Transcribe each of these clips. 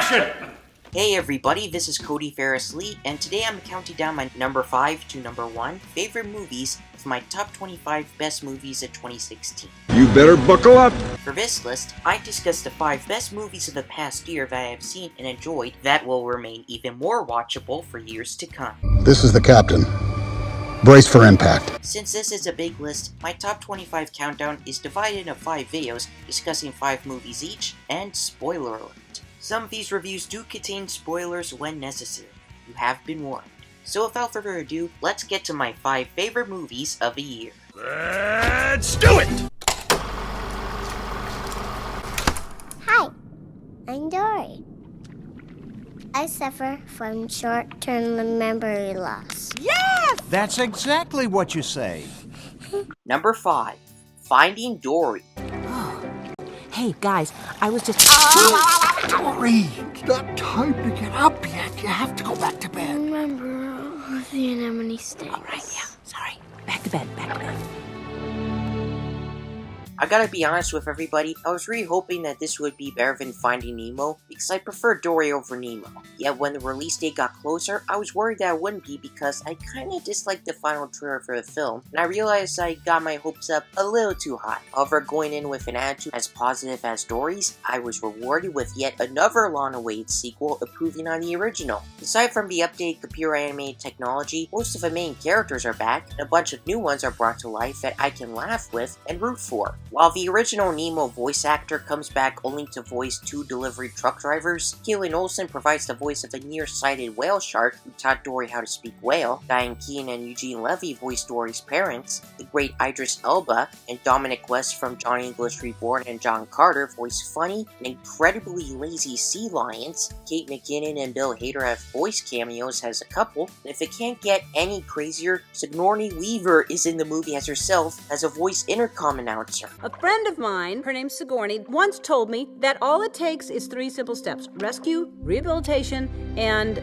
action! Hey everybody, this is Cody Fairless-Lee, and today I'm counting down my number 5 to number 1 favorite movies of my top 25 best movies of 2016. You better buckle up! For this list, I discussed the 5 best movies of the past year that I have seen and enjoyed that will remain even more watchable for years to come. This is the captain. Brace for impact. Since this is a big list, my top 25 countdown is divided into 5 videos discussing 5 movies each, and spoiler alert. Some of these reviews do contain spoilers when necessary. You have been warned. So without further ado, let's get to my 5 favorite movies of the year. Let's do it! Hi, I'm Dory. I suffer from short-term memory loss. Yes! That's exactly what you say. Number 5. Finding Dory. Hey, guys, I was just... Dory, it's not time to get up yet. You have to go back to bed. Remember the anemone sticks. All right, yeah, sorry. Back to bed, back to bed. I gotta be honest with everybody, I was really hoping that this would be better than Finding Nemo, because I prefer Dory over Nemo. Yet when the release date got closer, I was worried that it wouldn't be because I kinda disliked the final trailer for the film, and I realized I got my hopes up a little too high. However, going in with an attitude as positive as Dory's, I was rewarded with yet another long-awaited sequel improving on the original. Aside from the updated computer-animated technology, most of the main characters are back, and a bunch of new ones are brought to life that I can laugh with and root for. While the original Nemo voice actor comes back only to voice 2 delivery truck drivers, Keelan Olsen provides the voice of a nearsighted whale shark who taught Dory how to speak whale. Diane Keaton and Eugene Levy voice Dory's parents. The great Idris Elba and Dominic West from Johnny English Reborn and John Carter voice funny and incredibly lazy sea lions. Kate McKinnon and Bill Hader have voice cameos as a couple. And if it can't get any crazier, Sigourney Weaver is in the movie as herself as a voice intercom announcer. A friend of mine, her name's Sigourney, once told me that all it takes is 3 simple steps. Rescue, rehabilitation, and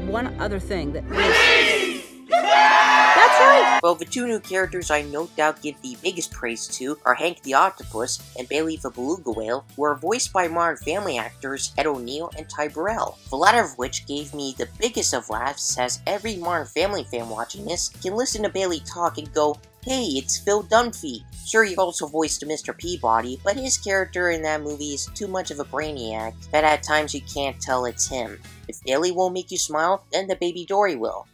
one other thing that... That's right! Well, the 2 new characters I no doubt give the biggest praise to are Hank the Octopus and Bailey the Beluga Whale, who are voiced by Modern Family actors Ed O'Neill and Ty Burrell, the latter of which gave me the biggest of laughs, as every Modern Family fan watching this can listen to Bailey talk and go, "Hey, it's Phil Dunphy." Sure, he also voiced Mr. Peabody, but his character in that movie is too much of a brainiac that at times you can't tell it's him. If Bailey won't make you smile, then the baby Dory will.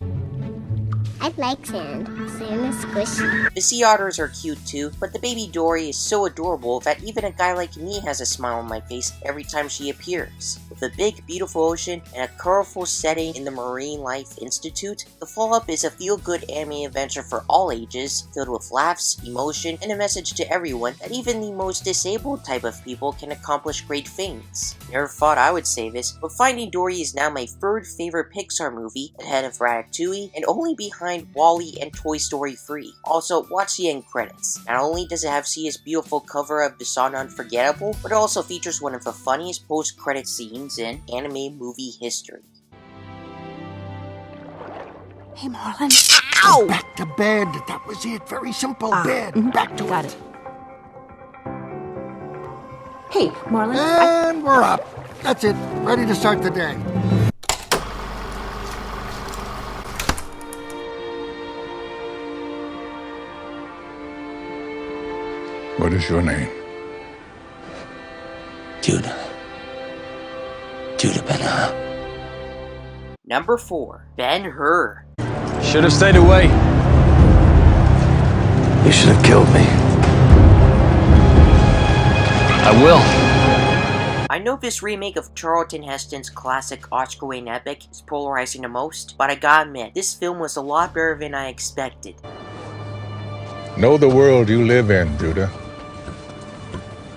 I like sand. Sand is squishy. The sea otters are cute too, but the baby Dory is so adorable that even a guy like me has a smile on my face every time she appears. With a big, beautiful ocean and a colorful setting in the Marine Life Institute, The Fall Up is a feel-good anime adventure for all ages, filled with laughs, emotion, and a message to everyone that even the most disabled type of people can accomplish great things. Never thought I would say this, but Finding Dory is now my 3rd favorite Pixar movie, ahead of Ratatouille, and only behind WALL-E and Toy Story 3. Also, watch the end credits. Not only does it have Sia's beautiful cover of the song Unforgettable, but it also features one of the funniest post-credit scenes in anime movie history. Hey, Marlon. Ow! Back to bed. That was it. Very simple. Bed. Back to Got it. it. Hey, Marlon. And we're up. That's it. Ready to start the day. What is your name? Judah. Judah Ben-Hur. Number 4. Ben-Hur. Should have stayed away. You should have killed me. I will. I know this remake of Charlton Heston's classic Oscar-winning epic is polarizing the most, but I gotta admit, this film was a lot better than I expected. Know the world you live in, Judah.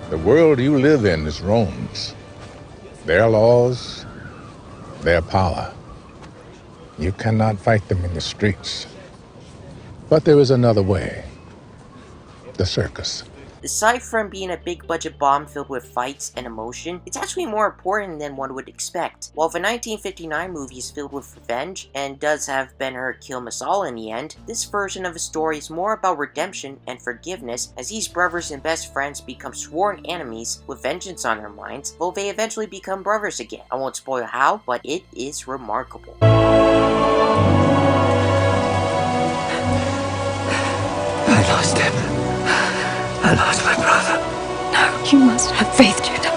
The world you live in is Rome's. Their laws, their power. You cannot fight them in the streets. But there is another way. The circus. Aside from being a big budget bomb filled with fights and emotion, it's actually more important than one would expect. While the 1959 movie is filled with revenge and does have Ben-Hur kill Masala in the end, this version of the story is more about redemption and forgiveness as these brothers and best friends become sworn enemies with vengeance on their minds, though they eventually become brothers again. I won't spoil how, but it is remarkable. I lost him. I lost my brother. No, you must have faith, Judah.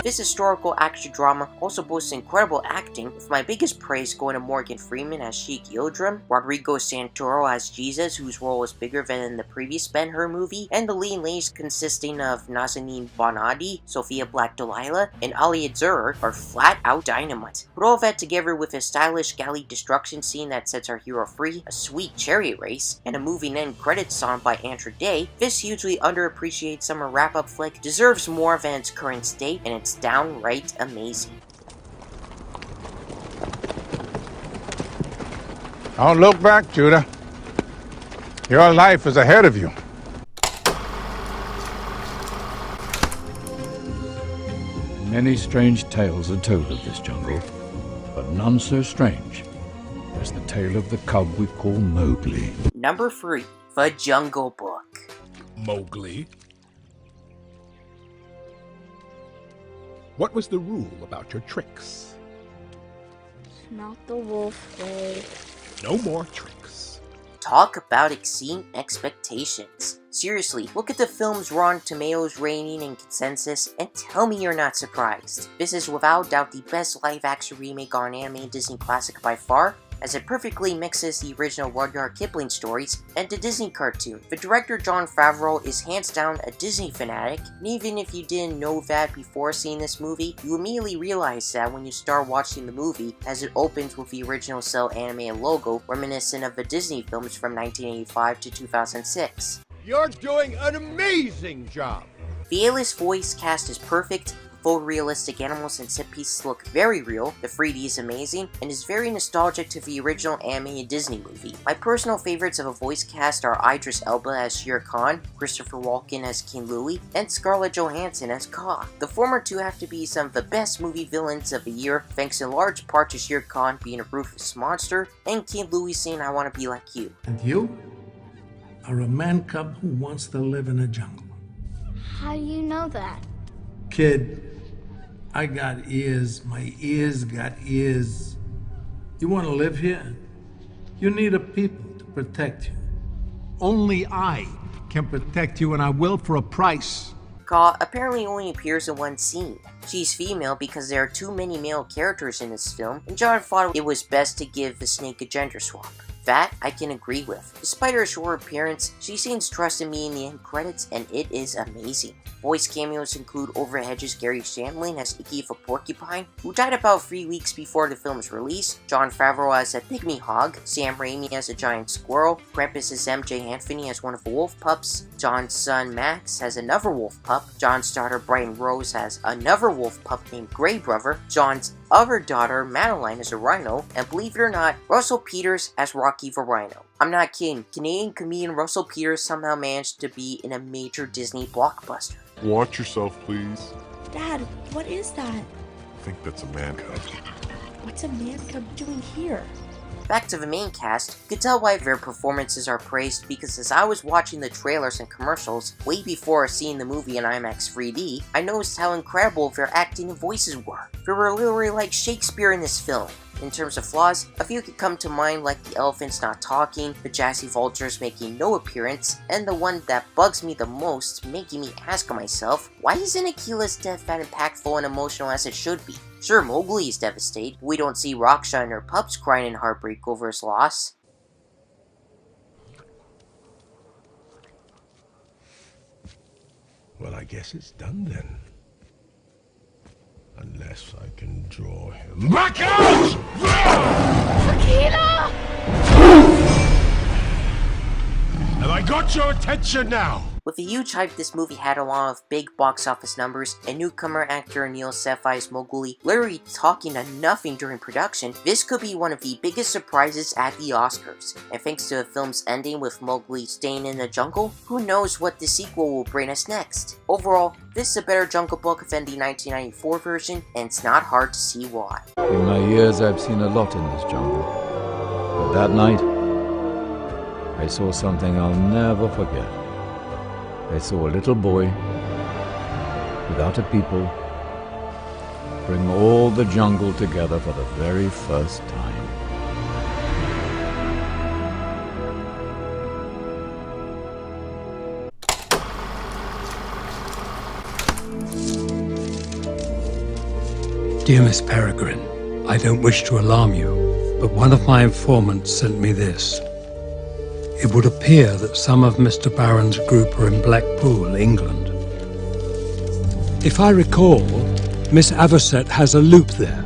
This historical action drama also boasts incredible acting, with my biggest praise going to Morgan Freeman as Sheik Yildirim, Rodrigo Santoro as Jesus, whose role is bigger than in the previous Ben-Hur movie, and the lead ladies consisting of Nazanin Bonadi, Sophia Black-Delilah, and Ali Adzur are flat out dynamite. Put all that together with a stylish galley destruction scene that sets our hero free, a sweet chariot race, and a moving end credits song by Andra Day, this hugely underappreciated summer wrap-up flick deserves more than its current state, and it's downright amazing. Don't look back, Judah. Your life is ahead of you. Many strange tales are told of this jungle, but none so strange as the tale of the cub we call Mowgli. Number 3. The Jungle Book. Mowgli? What was the rule about your tricks? Not the wolf way. No more tricks. Talk about exceeding expectations. Seriously, look at the film's Rotten Tomatoes rating and consensus, and tell me you're not surprised. This is without doubt the best live-action remake on animated Disney classic by far, as it perfectly mixes the original Rudyard Kipling stories and the Disney cartoon. The director Jon Favreau is hands down a Disney fanatic, and even if you didn't know that before seeing this movie, you immediately realize that when you start watching the movie, as it opens with the original cel animated logo reminiscent of the Disney films from 1985 to 2006. You're doing an amazing job! The A-list voice cast is perfect. Full realistic animals and set pieces look very real, the 3D is amazing, and is very nostalgic to the original animated Disney movie. My personal favorites of a voice cast are Idris Elba as Shere Khan, Christopher Walken as King Louie, and Scarlett Johansson as Kaa. The former two have to be some of the best movie villains of the year, thanks in large part to Shere Khan being a ruthless monster, and King Louie saying I want to be like you. And you are a man cub who wants to live in a jungle. How do you know that? Kid, I got ears. My ears got ears. You want to live here? You need a people to protect you. Only I can protect you, and I will for a price. Kaa apparently only appears in one scene. She's female because there are too many male characters in this film, and John thought it was best to give the snake a gender swap. That I can agree with. Despite her short appearance, she seems trusted me in the end credits, and it is amazing. Voice cameos include Over Hedges' Gary Shandling as Icky the Porcupine, who died about 3 weeks before the film's release, Jon Favreau as a pygmy hog, Sam Raimi as a giant squirrel, Krampus' MJ Anthony as one of the wolf pups, John's son Max as another wolf pup, John's daughter Brian Rose as another wolf pup named Grey Brother, John's other daughter Madeline as a rhino, and believe it or not, Russell Peters as Rocky the Rhino. I'm not kidding, Canadian comedian Russell Peters somehow managed to be in a major Disney blockbuster. Watch yourself, please. Dad, what is that? I think that's a man cub. What's a man cub doing here? Back to the main cast, you can tell why their performances are praised because as I was watching the trailers and commercials way before seeing the movie in IMAX 3D, I noticed how incredible their acting and voices were. They were literally like Shakespeare in this film. In terms of flaws, a few could come to mind like the elephants not talking, the jazzy vultures making no appearance, and the one that bugs me the most, making me ask myself, why isn't Akila's death that impactful and emotional as it should be? Sure, Mowgli is devastated, but we don't see Raksha and her pups crying in heartbreak over his loss. Well, I guess it's done then. Unless I can draw him back out! Akila! Have I got your attention now? With the huge hype this movie had along with big box office numbers, and newcomer actor Neil Safai's Mowgli literally talking to nothing during production, this could be one of the biggest surprises at the Oscars. And thanks to the film's ending with Mowgli staying in the jungle, who knows what the sequel will bring us next. Overall, this is a better Jungle Book than the 1994 version, and it's not hard to see why. In my years, I've seen a lot in this jungle. But that night, I saw something I'll never forget. I saw a little boy, without a people, bring all the jungle together for the very first time. Dear Miss Peregrine, I don't wish to alarm you, but one of my informants sent me this. It would appear that some of Mr. Barron's group are in Blackpool, England. If I recall, Miss Avocet has a loop there.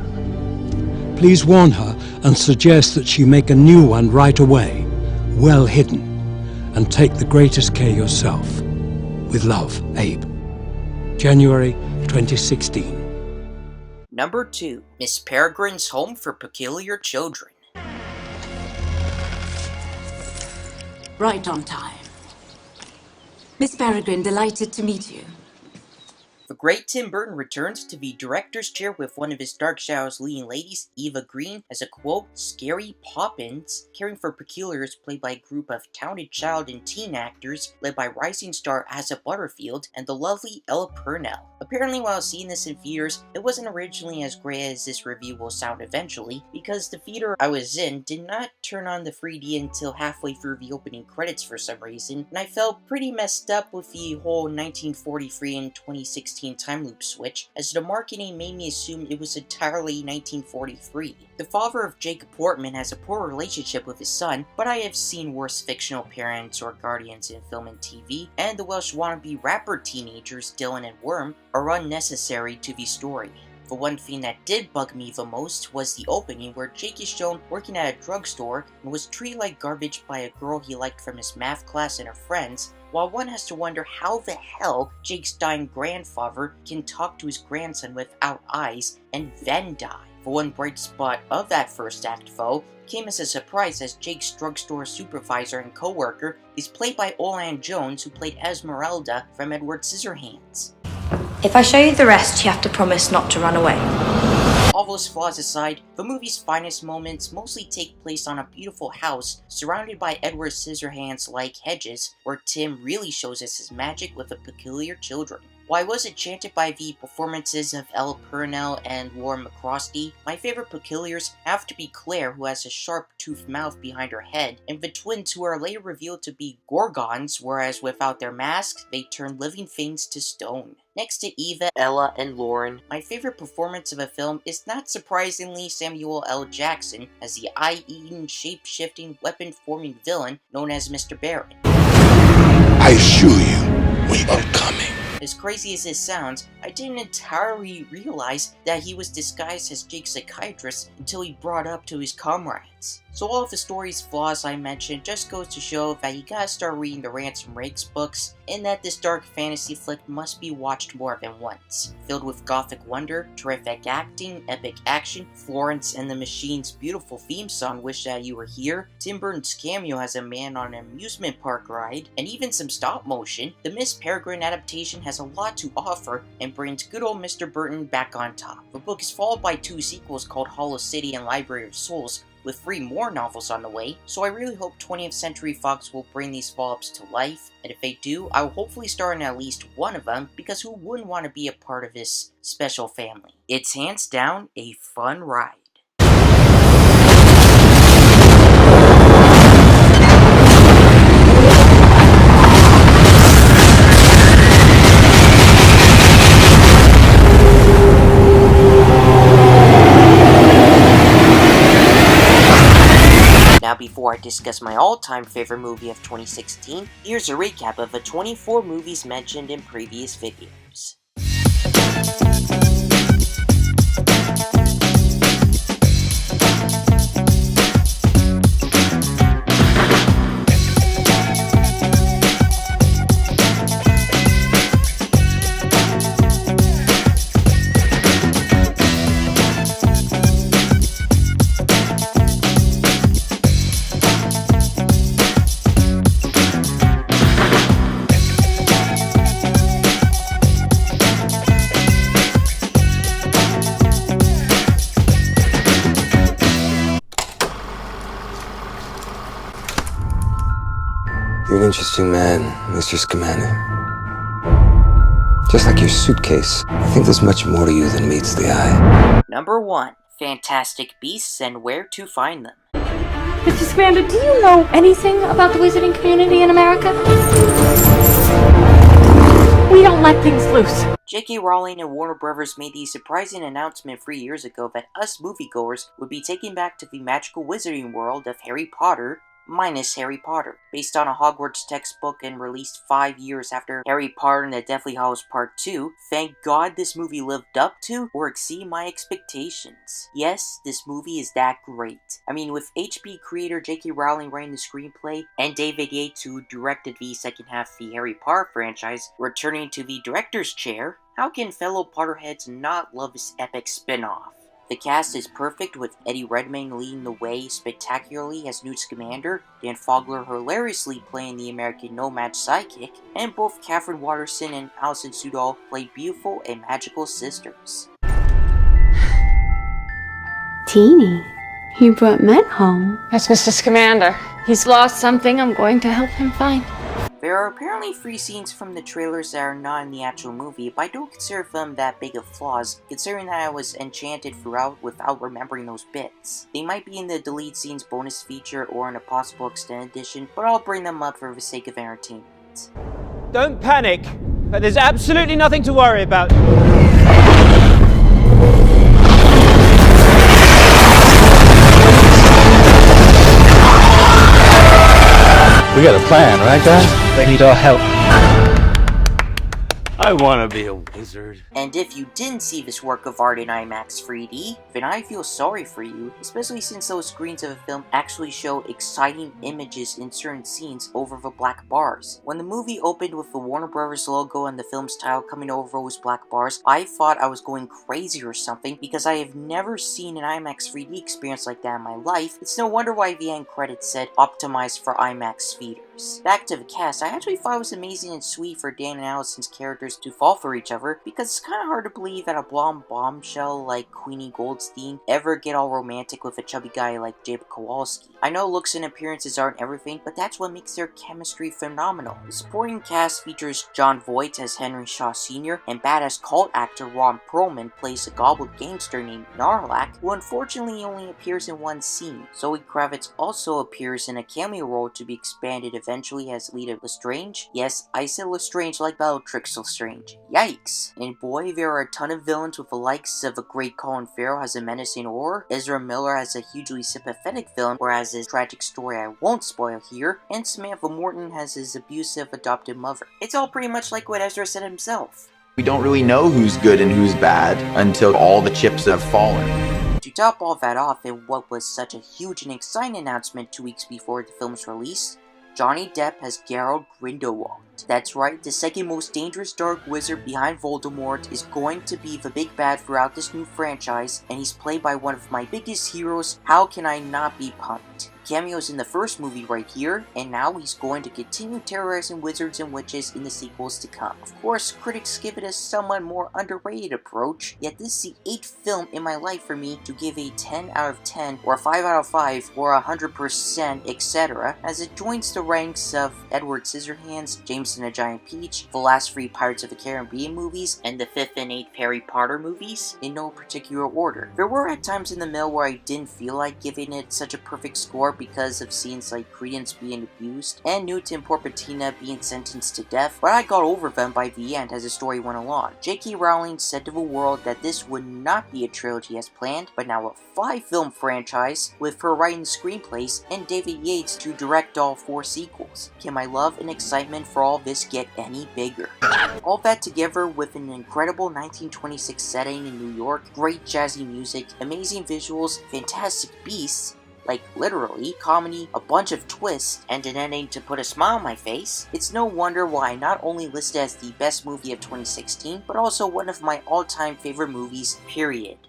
Please warn her and suggest that she make a new one right away, well hidden, and take the greatest care yourself. With love, Abe. January 2016. Number 2. Miss Peregrine's Home for Peculiar Children. Right on time. Miss Peregrine, delighted to meet you. The great Tim Burton returns to the director's chair with one of his Dark Shadows leading ladies, Eva Green, as a quote, scary Poppins, caring for peculiars played by a group of talented child and teen actors led by rising star Asa Butterfield and the lovely Ella Purnell. Apparently while seeing this in theaters, it wasn't originally as great as this review will sound eventually, because the theater I was in did not turn on the 3D until halfway through the opening credits for some reason, and I felt pretty messed up with the whole 1943 and 2016 time loop switch, as the marketing made me assume it was entirely 1943. The father of Jacob Portman has a poor relationship with his son, but I have seen worse fictional parents or guardians in film and TV, and the Welsh wannabe rapper teenagers Dylan and Worm are unnecessary to the story. The one thing that did bug me the most was the opening where Jake is shown working at a drugstore and was treated like garbage by a girl he liked from his math class and her friends, while one has to wonder how the hell Jake's dying grandfather can talk to his grandson without eyes and then die. The one bright spot of that first act, though, came as a surprise as Jake's drugstore supervisor and co-worker is played by Olan Jones, who played Esmeralda from Edward Scissorhands. If I show you the rest, you have to promise not to run away. All those flaws aside, the movie's finest moments mostly take place on a beautiful house surrounded by Edward Scissorhands-like hedges, where Tim really shows us his magic with the peculiar children. While I was enchanted by the performances of Ella Purnell and Lauren McCrosty, my favorite peculiars have to be Claire, who has a sharp-toothed mouth behind her head, and the twins, who are later revealed to be Gorgons, whereas without their masks, they turn living things to stone. Next to Eva, Ella, and Lauren, my favorite performance of a film is not surprisingly Samuel L. Jackson as the eye-eating, shape-shifting, weapon-forming villain known as Mr. Barron. I assure you, we are coming. As crazy as this sounds, I didn't entirely realize that he was disguised as Jake's psychiatrist until he brought up to his comrades. So all of the story's flaws I mentioned just goes to show that you gotta start reading the Ransom Rakes books, and that this dark fantasy flick must be watched more than once. Filled with gothic wonder, terrific acting, epic action, Florence and the Machine's beautiful theme song Wish That You Were Here, Tim Burton's cameo as a man on an amusement park ride, and even some stop motion, the Miss Peregrine adaptation has a lot to offer and brings good old Mr. Burton back on top. The book is followed by 2 sequels called Hollow City and Library of Souls, with 3 more novels on the way, so I really hope 20th Century Fox will bring these follow-ups to life, and if they do, I will hopefully star in at least one of them, because who wouldn't want to be a part of this special family? It's hands down a fun ride. Now before I discuss my all-time favorite movie of 2016, here's a recap of the 24 movies mentioned in previous videos. interesting man, Mr. Scamander. Just like your suitcase, I think there's much more to you than meets the eye. Number 1. Fantastic Beasts and Where to Find Them. Mr. Scamander, do you know anything about the wizarding community in America? We don't let things loose. J.K. Rowling and Warner Brothers made the surprising announcement 3 years ago that us moviegoers would be taken back to the magical wizarding world of Harry Potter, minus Harry Potter, based on a Hogwarts textbook and released 5 years after Harry Potter and the Deathly Hallows Part 2. Thank God this movie lived up to or exceeded my expectations. Yes, this movie is that great. I mean, with HP creator J.K. Rowling writing the screenplay and David Yates, who directed the second half of the Harry Potter franchise, returning to the director's chair, how can fellow Potterheads not love this epic spin-off? The cast is perfect, with Eddie Redmayne leading the way spectacularly as Newt Scamander, Dan Fogler hilariously playing the American nomad sidekick, and both Catherine Waterston and Alison Sudol play beautiful and magical sisters. Teeny, you brought Matt home. That's Mr. Scamander. He's lost something I'm going to help him find. There are apparently 3 scenes from the trailers that are not in the actual movie, but I don't consider them that big of flaws, considering that I was enchanted throughout without remembering those bits. They might be in the deleted scenes bonus feature or in a possible extended edition, but I'll bring them up for the sake of entertainment. Don't panic, but there's absolutely nothing to worry about. We got a plan, right, guys? They need our help. I want to be a wizard. And if you didn't see this work of art in IMAX 3D, then I feel sorry for you, especially since those screens of the film actually show exciting images in certain scenes over the black bars. When the movie opened with the Warner Brothers logo and the film's title coming over those black bars, I thought I was going crazy or something, because I have never seen an IMAX 3D experience like that in my life. It's no wonder why the end credits said optimized for IMAX theaters. Back to the cast, I actually thought it was amazing and sweet for Dan and Allison's characters to fall for each other, because it's kind of hard to believe that a blonde bombshell like Queenie Goldstein ever get all romantic with a chubby guy like Jacob Kowalski. I know looks and appearances aren't everything, but that's what makes their chemistry phenomenal. The supporting cast features Jon Voight as Henry Shaw Sr., and badass cult actor Ron Perlman plays a goblin gangster named Narlac, who unfortunately only appears in 1 scene. Zoe Kravitz also appears in a cameo role to be expanded eventually as Lita Lestrange. Yes, I said Lestrange like Bellatrix Lestrange. Yikes! And boy, there are a ton of villains, with the likes of a great Colin Farrell as a menacing horror, Ezra Miller as a hugely sympathetic villain, whereas his tragic story I won't spoil here, and Samantha Morton has his abusive adopted mother. It's all pretty much like what Ezra said himself. We don't really know who's good and who's bad until all the chips have fallen. To top all that off, in what was such a huge and exciting announcement 2 weeks before the film's release, Johnny Depp has Geralt Grindelwald. That's right, the second most dangerous dark wizard behind Voldemort is going to be the big bad throughout this new franchise, and he's played by one of my biggest heroes. How can I not be pumped? Cameos in the first movie right here, and now he's going to continue terrorizing wizards and witches in the sequels to come. Of course, critics give it a somewhat more underrated approach, yet this is the 8th film in my life for me to give a 10 out of 10, or a 5 out of 5, or 100%, etc., as it joins the ranks of Edward Scissorhands, James and the Giant Peach, the last 3 Pirates of the Caribbean movies, and the 5th and 8th Harry Potter movies, in no particular order. There were at times in the middle where I didn't feel like giving it such a perfect score because of scenes like Credence being abused, and Newt and Porpentina being sentenced to death, but I got over them by the end as the story went along. J.K. Rowling said to the world that this would not be a trilogy as planned, but now a 5-film franchise, with her writing screenplays and David Yates to direct all 4 sequels. Can my love and excitement for all this get any bigger? All that together with an incredible 1926 setting in New York, great jazzy music, amazing visuals, fantastic beasts, like literally, comedy, a bunch of twists, and an ending to put a smile on my face, it's no wonder why I not only listed as the best movie of 2016, but also one of my all-time favorite movies, period.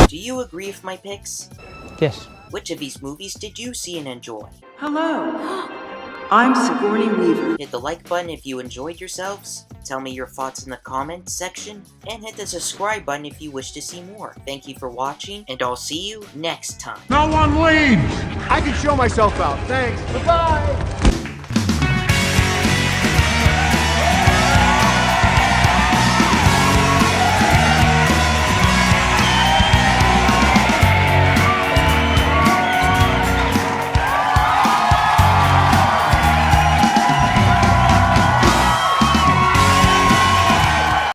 Do you agree with my picks? Yes. Which of these movies did you see and enjoy? Hello. I'm Sigourney Weaver. Hit the like button if you enjoyed yourselves, tell me your thoughts in the comments section, and hit the subscribe button if you wish to see more. Thank you for watching, and I'll see you next time. No one leaves! I can show myself out. Thanks. Goodbye!